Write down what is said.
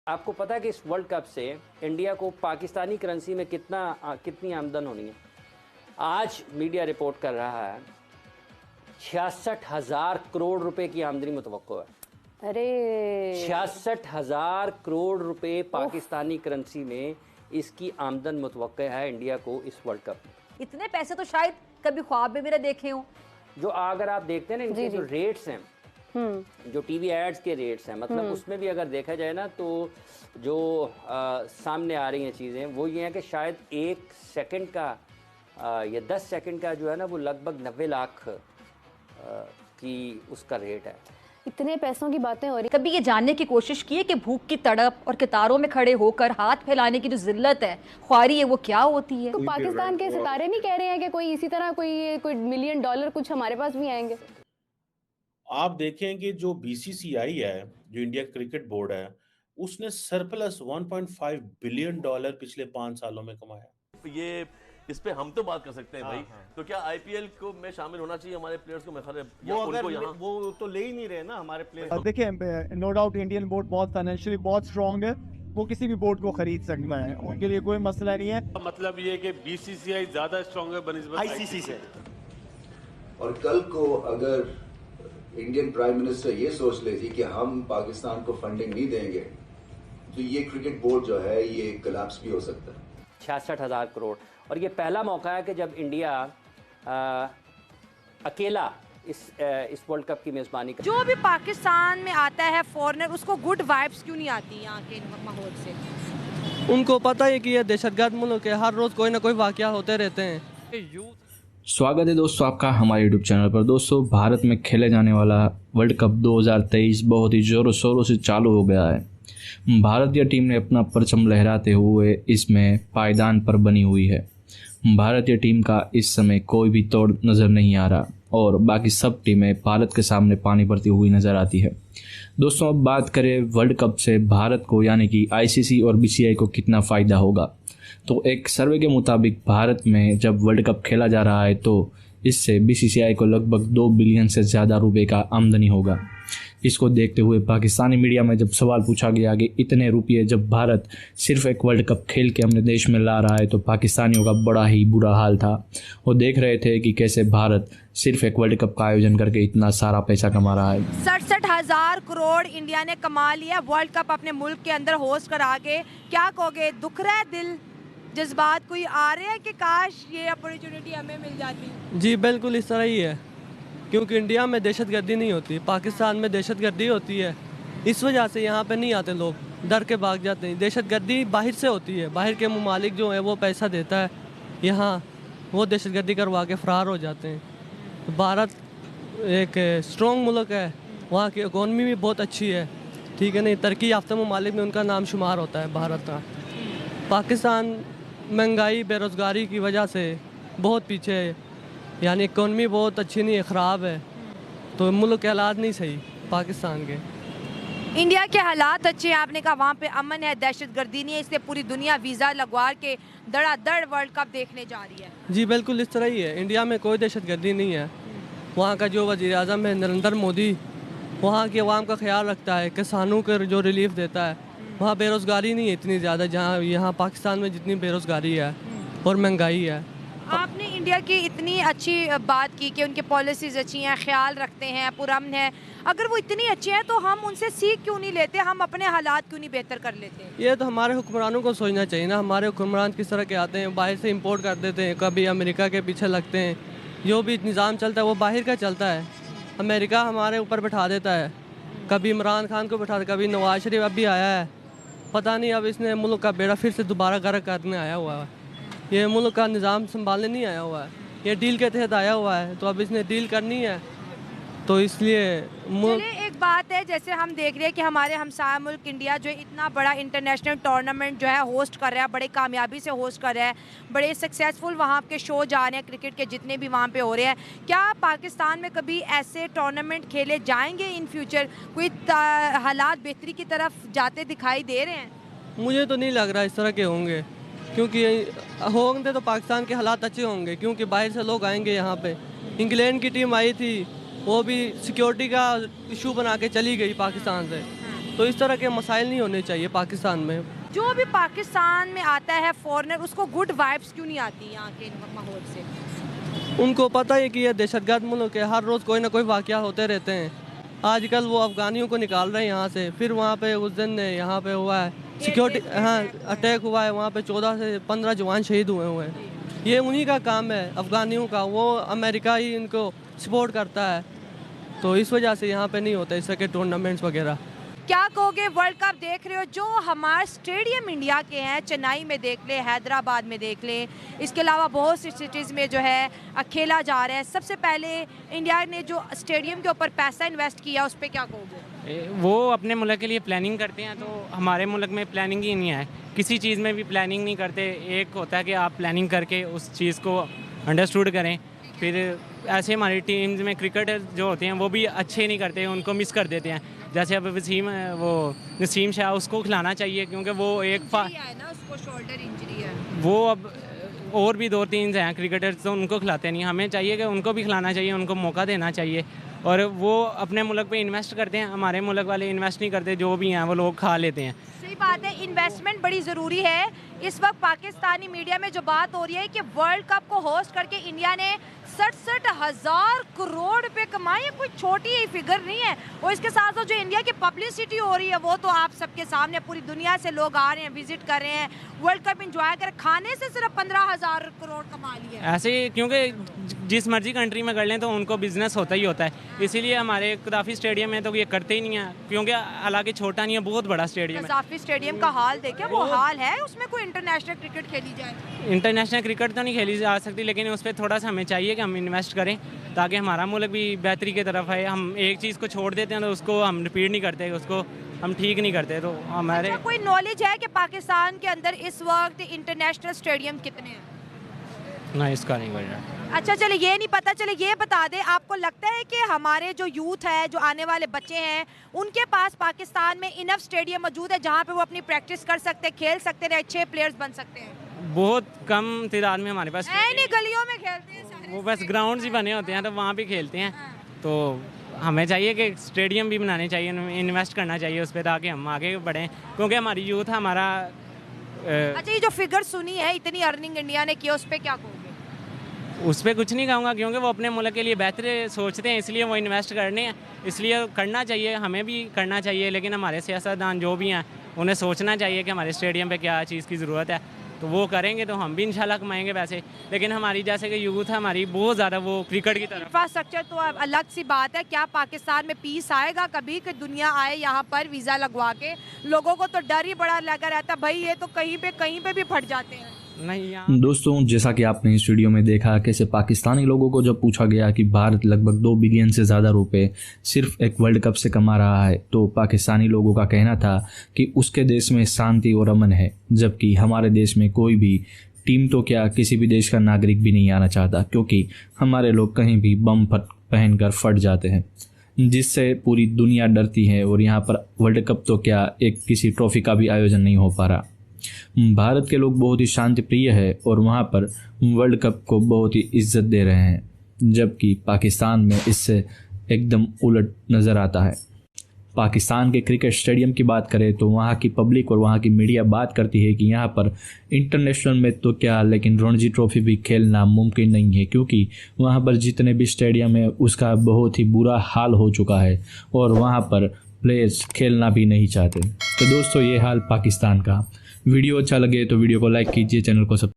आपको पता है कि इस वर्ल्ड कप से इंडिया को पाकिस्तानी करेंसी में कितनी आमदन होनी है? आज मीडिया रिपोर्ट कर रहा है 66,000 करोड़ रुपए की आमदनी मुतवक्को है। अरे 66,000 करोड़ रुपए पाकिस्तानी करेंसी में इसकी आमदन मुतवक्को है इंडिया को इस वर्ल्ड कप में। इतने पैसे तो शायद कभी ख्वाब में मेरा देखे हों। जो अगर आप देखते हैं ना इनके जो रेट्स हैं, जो टीवी एड्स के रेट्स हैं, मतलब उसमें भी अगर देखा जाए ना तो जो सामने आ रही हैं चीज़ें वो ये हैं कि शायद 1 सेकंड का या 10 सेकंड का जो है ना वो लगभग 90 लाख की उसका रेट है। इतने पैसों की बातें हो रही। कभी ये जानने की कोशिश की है कि भूख की तड़प और कतारों में खड़े होकर हाथ फैलाने की जो जिल्लत है, ख्वारी है, वो क्या होती है? तो पाकिस्तान के सितारे नहीं कह रहे हैं कि कोई इसी तरह कोई मिलियन डॉलर कुछ हमारे पास भी आएंगे? आप देखें कि जो बीसीसीआई है, जो इंडिया क्रिकेट बोर्ड है, उसने सरप्लस 1.5 बिलियन डॉलर पिछले 5 सालों में कमाया। ये इस पे हम तो बात कर सकते हैं भाई। तो क्या आईपीएल को में शामिल होना चाहिए हमारे प्लेयर्स को? मैं वो तो ले ही नहीं रहे ना हमारे प्लेयर्स। देखिए, नो डाउट इंडियन बोर्ड बहुत फाइनेंशियली बहुत स्ट्रांग है, वो किसी भी बोर्ड को खरीद सकता है, उनके लिए कोई मसला नहीं है। मतलब ये कि बीसीसीआई ज्यादा स्ट्रांग है बनिस्बत आईसीसी से। और कल को अगर इंडियन प्राइम मिनिस्टर ये सोच लेती कि हम पाकिस्तान को फंडिंग नहीं देंगे तो ये क्रिकेट बोर्ड जो है ये कोलैप्स भी हो सकता है। 66,000 करोड़, और ये पहला मौका है कि जब इंडिया अकेला इस वर्ल्ड कप की मेज़बानी कर। जो भी पाकिस्तान में आता है फॉरेनर, उसको गुड वाइब्स क्यों नहीं आती यहाँ के माहौल से? उनको पता है कि ये दहशतगर्द मुल्क है, हर रोज़ कोई ना कोई वाक़या होते रहते हैं। स्वागत है दोस्तों आपका हमारे यूट्यूब चैनल पर। दोस्तों, भारत में खेले जाने वाला वर्ल्ड कप 2023 बहुत ही ज़ोरों शोरों से चालू हो गया है। भारतीय टीम ने अपना परचम लहराते हुए इसमें पायदान पर बनी हुई है। भारतीय टीम का इस समय कोई भी तोड़ नज़र नहीं आ रहा और बाकी सब टीमें भारत के सामने पानी भरती हुई नज़र आती है। दोस्तों, अब बात करें वर्ल्ड कप से भारत को यानी कि आईसीसी और बीसीसीआई को कितना फ़ायदा होगा, तो एक सर्वे के मुताबिक भारत में जब वर्ल्ड कप खेला जा रहा है तो इससे बीसीसीआई को लगभग 2 बिलियन से ज़्यादा रुपए का आमदनी होगा। इसको देखते हुए पाकिस्तानी मीडिया में जब सवाल पूछा गया कि इतने रुपये जब भारत सिर्फ एक वर्ल्ड कप खेल के अपने देश में ला रहा है, तो पाकिस्तानियों का बड़ा ही बुरा हाल था। वो देख रहे थे कि कैसे भारत सिर्फ एक वर्ल्ड कप का आयोजन करके इतना सारा पैसा कमा रहा है। 67,000 करोड़ इंडिया ने कमा लिया वर्ल्ड कप अपने मुल्क के अंदर होस्ट करा के। क्या कहोगे, दुख रहा है दिल, जज्बात कोई आ रहे हैं कि काश ये अपॉर्चुनिटी हमें मिल जाती? जी बिल्कुल इस तरह ही है, क्योंकि इंडिया में दहशतगर्दी नहीं होती, पाकिस्तान में दहशतगर्दी होती है। इस वजह से यहाँ पे नहीं आते लोग, डर के भाग जाते हैं। दहशतगर्दी बाहर से होती है, बाहर के ममालिक जो है वो पैसा देता है, यहाँ वो दहशतगर्दी करवा के फ़रार हो जाते हैं। तो भारत एक स्ट्रॉन्ग मुल्क है, वहाँ की इकॉनमी भी बहुत अच्छी है, ठीक है नहीं, तरक्की याफ्ता ममालिक में उनका नाम शुमार होता है भारत का। पाकिस्तान महंगाई बेरोज़गारी की वजह से बहुत पीछे है, यानी इकॉनमी बहुत अच्छी नहीं है, ख़राब है, तो मुल्क के हालात नहीं सही पाकिस्तान के। इंडिया के हालात अच्छे हैं, आपने कहा वहाँ पे अमन है, दहशतगर्दी नहीं है, इसलिए पूरी दुनिया वीज़ा लगवा के धड़ाधड़ वर्ल्ड कप देखने जा रही है। जी बिल्कुल इस तरह ही है, इंडिया में कोई दहशतगर्दी नहीं है। वहाँ का जो वज़ीर आज़म है नरेंद्र मोदी, वहाँ की आवाम का ख्याल रखता है, किसानों को जो रिलीफ देता है। वहाँ बेरोज़गारी नहीं है इतनी ज़्यादा जहाँ यहाँ पाकिस्तान में जितनी बेरोज़गारी है और महंगाई है। आपने इंडिया की इतनी अच्छी बात की कि उनकी पॉलिसीज़ अच्छी हैं, ख्याल रखते हैं, पुरअमन है। अगर वो इतनी अच्छी हैं तो हम उनसे सीख क्यों नहीं लेते, हम अपने हालात क्यों नहीं बेहतर कर लेते? ये तो हमारे हुक्मरानों को सोचना चाहिए ना। हमारे हुक्मरान किस तरह के आते हैं, बाहर से इंपोर्ट कर देते हैं, कभी अमेरिका के पीछे लगते हैं। जो भी निज़ाम चलता है वो बाहर का चलता है। अमेरिका हमारे ऊपर बैठा देता है, कभी इमरान खान को बैठा, कभी नवाज शरीफ अभी आया है, पता नहीं अब इसने मुल्क का बेड़ा फिर से दोबारा गर्क करने आया हुआ है। ये मुल्क का निज़ाम संभालने नहीं आया हुआ है, ये डील के तहत आया हुआ है, तो अब इसने डील करनी है, तो इसलिए एक बात है, जैसे हम देख रहे हैं कि हमारे हमसाया मुल्क इंडिया जो इतना बड़ा इंटरनेशनल टूर्नामेंट जो है होस्ट कर रहा है, बड़े कामयाबी से होस्ट कर रहा है, बड़े सक्सेसफुल वहाँ के शो जा रहे हैं क्रिकेट के जितने भी वहाँ पे हो रहे हैं। क्या पाकिस्तान में कभी ऐसे टूर्नामेंट खेले जाएंगे इन फ्यूचर? कोई हालात बेहतरी की तरफ जाते दिखाई दे रहे हैं? मुझे तो नहीं लग रहा इस तरह के होंगे, क्योंकि होंगे तो पाकिस्तान के हालात अच्छे होंगे, क्योंकि बाहर से लोग आएंगे यहाँ पे। इंग्लैंड की टीम आई थी, वो भी सिक्योरिटी का इशू बना के चली गई पाकिस्तान से, तो इस तरह के मसाइल नहीं होने चाहिए पाकिस्तान में। जो भी पाकिस्तान में आता है फॉरेनर, उसको गुड वाइब्स क्यों नहीं आती यहाँ के माहौल से? उनको पता है कि ये दहशतगर्द मुल्क है, हर रोज़ कोई ना कोई वाक़या होते रहते हैं। आजकल वो अफ़गानियों को निकाल रहे हैं यहाँ से, फिर वहाँ पे उस दिन यहाँ पे हुआ है सिक्योरिटी, हाँ अटैक हुआ है, वहाँ पे 14 से 15 जवान शहीद हुए हैं। ये उन्हीं का काम है अफ़गानियों का, वो अमेरिका ही इनको सपोर्ट करता है, तो इस वजह से यहाँ पे नहीं होता इस तरह के टूर्नामेंट्स वगैरह। क्या कहोगे, वर्ल्ड कप देख रहे हो, जो हमारे स्टेडियम इंडिया के हैं, चेन्नई में देख ले, हैदराबाद में देख ले, इसके अलावा बहुत सी सिटीज़ में जो है खेला जा रहा है। सबसे पहले इंडिया ने जो स्टेडियम के ऊपर पैसा इन्वेस्ट किया, उस पर क्या कहोगे? वो अपने मुल्क के लिए प्लानिंग करते हैं, तो हमारे मुल्क में प्लानिंग ही नहीं है, किसी चीज़ में भी प्लानिंग नहीं करते। एक होता है कि आप प्लानिंग करके उस चीज़ को अंडरस्टूड करें, फिर ऐसे हमारी टीम्स में क्रिकेटर जो होते हैं वो भी अच्छे नहीं करते, उनको मिस कर देते हैं। जैसे अब नसीम शाह, उसको खिलाना चाहिए क्योंकि वो एक उसको शोल्डर इंजरी है, वो अब और भी 2-3 हैं क्रिकेटर्स, तो उनको खिलाते नहीं। हमें चाहिए कि उनको भी खिलाना चाहिए, उनको मौका देना चाहिए, और वो अपने मुल्क पे इन्वेस्ट करते हैं। हमारे मुल्क वाले इन्वेस्ट नहीं करते, जो भी हैं वो लोग खा लेते हैं। सही बात है, इन्वेस्टमेंट बड़ी ज़रूरी है। इस वक्त पाकिस्तानी मीडिया में जो बात हो रही है कि वर्ल्ड कप को होस्ट करके इंडिया ने 67,000 करोड़ रुपए कमाए, कोई छोटी फिगर नहीं है। और इसके साथ साथ जो इंडिया की पब्लिसिटी हो रही है वो तो आप सबके सामने, पूरी दुनिया से लोग आ रहे हैं, विजिट कर रहे हैं, वर्ल्ड कप एंजॉय कर, खाने से सिर्फ 15,000 करोड़ कमा लिए ऐसे, क्योंकि जिस मर्जी कंट्री में कर लें तो उनको बिजनेस होता ही होता है, इसीलिए हमारे कदाफी स्टेडियम में तो ये करते ही नहीं है, क्योंकि हालांकि छोटा नहीं है, बहुत बड़ा स्टेडियम है। कदाफी स्टेडियम का हाल देखें, वो हाल है, उसमें कोई इंटरनेशनल क्रिकेट खेली जाए? इंटरनेशनल क्रिकेट तो नहीं खेली जा सकती, लेकिन उस पर थोड़ा सा हमें चाहिए कि हम इन्वेस्ट करें ताकि हमारा मुल्क भी बेहतरी की तरफ है। हम एक चीज़ को छोड़ देते हैं तो उसको हम रिपीट नहीं करते, उसको हम ठीक नहीं करते, तो हमारे कोई नॉलेज है कि पाकिस्तान के अंदर इस वक्त इंटरनेशनल स्टेडियम कितने हैं? ना, इसका नहीं पता। अच्छा, चले ये नहीं पता, चले ये बता दें, आपको लगता है कि हमारे जो यूथ है, जो आने वाले बच्चे हैं, उनके पास पाकिस्तान में इनफ स्टेडियम मौजूद है जहाँ पे वो अपनी प्रैक्टिस कर सकते हैं, खेल सकते हैं, अच्छे प्लेयर्स बन सकते हैं? बहुत कम तादाद में हमारे पास, नहीं गलियों में खेलते हैं सारे, वो बस ग्राउंड्स ही बने होते हैं, तो वहाँ भी खेलते हैं। तो हमें चाहिए कि स्टेडियम भी बनाने चाहिए, इन्वेस्ट करना चाहिए उस पर, ताकि हम आगे बढ़ें, क्योंकि हमारी यूथ हमारा अच्छा, ये जो फिगर सुनी है, इतनी अर्निंग इंडिया ने की, उस पर क्या कहोगे? उस पर कुछ नहीं कहूँगा, क्योंकि वो अपने मुल्क के लिए बेहतर सोचते हैं, इसलिए वो इन्वेस्ट करने हैं, इसलिए करना चाहिए, हमें भी करना चाहिए। लेकिन हमारे सियासतदान जो भी हैं उन्हें सोचना चाहिए कि हमारे स्टेडियम पे क्या चीज़ की ज़रूरत है, तो वो करेंगे तो हम भी इंशाल्लाह कमाएंगे वैसे। लेकिन हमारी जैसे कि यूथ है हमारी बहुत ज़्यादा वो क्रिकेट की तरफ। इंफ्रास्ट्रक्चर तो अब अलग सी बात है, क्या पाकिस्तान में पीस आएगा कभी कि दुनिया आए यहाँ पर वीज़ा लगवा के? लोगों को तो डर ही बड़ा लगा रहता, भाई ये तो कहीं पे भी फट जाते हैं। नहीं दोस्तों, जैसा कि आपने इस वीडियो में देखा, कैसे पाकिस्तानी लोगों को जब पूछा गया कि भारत लगभग 2 बिलियन से ज़्यादा रुपए सिर्फ एक वर्ल्ड कप से कमा रहा है, तो पाकिस्तानी लोगों का कहना था कि उसके देश में शांति और अमन है, जबकि हमारे देश में कोई भी टीम तो क्या किसी भी देश का नागरिक भी नहीं आना चाहता, क्योंकि हमारे लोग कहीं भी बम पहन कर फट जाते हैं, जिससे पूरी दुनिया डरती है। और यहाँ पर वर्ल्ड कप तो क्या एक किसी ट्रॉफी का भी आयोजन नहीं हो पा रहा। भारत के लोग बहुत ही शांति प्रिय है और वहाँ पर वर्ल्ड कप को बहुत ही इज्जत दे रहे हैं, जबकि पाकिस्तान में इससे एकदम उलट नज़र आता है। पाकिस्तान के क्रिकेट स्टेडियम की बात करें तो वहाँ की पब्लिक और वहाँ की मीडिया बात करती है कि यहाँ पर इंटरनेशनल में तो क्या, लेकिन रणजी ट्रॉफी भी खेलना मुमकिन नहीं है, क्योंकि वहाँ पर जितने भी स्टेडियम है उसका बहुत ही बुरा हाल हो चुका है और वहाँ पर प्लेयर्स खेलना भी नहीं चाहते। तो दोस्तों, ये हाल पाकिस्तान का। वीडियो अच्छा लगे तो वीडियो को लाइक कीजिए, चैनल को सब्सक्राइब